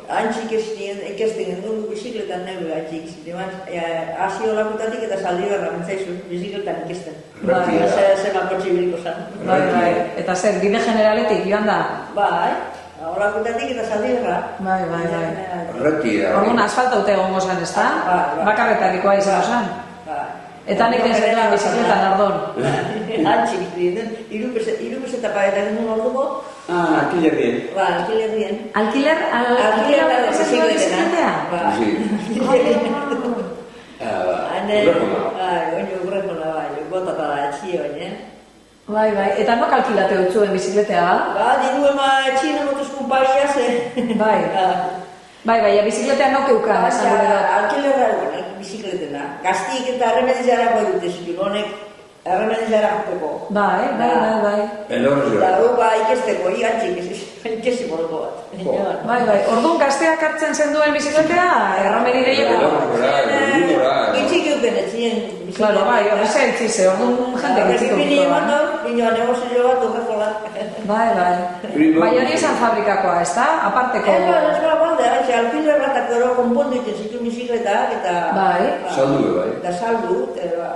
Antzik ikesten gendu bizikletan neure antzik. Hasi olakutatik eta Zaldibarra mentzaizu bizikletan ikesten. Zema kotxe biliko zan. Bai. Eta zer, bide generaletik joan da? Bai, olakutatik eta Zaldibarra. Bai. Retira. Orduan asfalta ute egongo zan, ez da? Bakarretarikoa izango zan. Eta nik zentzen bizikletan ardon. Antzik, irupeseta paretak genuen orduko. Alkiler bien. Alkiler bien. Alkiler bizikletea? Oino urrekona bai, botata da etxio, Bai, eta nok alkilate utzuen bizikletea, ba? Diru ema etxien emotuzkun paria, ze. Bai, bizikletea nok eukan, esan gure da. Alkilerra egun, bizikletena. Gaztik eta arremedizarako dute zikin, honek arremedizara jateko. Bai. Elorri. Eta ikesteko, ikesi moroko bat. Bai, orduan gazteak hartzen zenduen bizikletea, errameri gehiago. Itxik eupen etxien bizikletea. Claro, bai, horreza etxize, orduan jente gitziko. Bino negozio bat urreko bat. Bai. Bai, hori esan fabrikakoa, ez da? Aparteko. Ez balde, alkiler batak gero konpondu iten zitu bizikletak eta... Bai. Saldu, bai. Eta saldu, eta...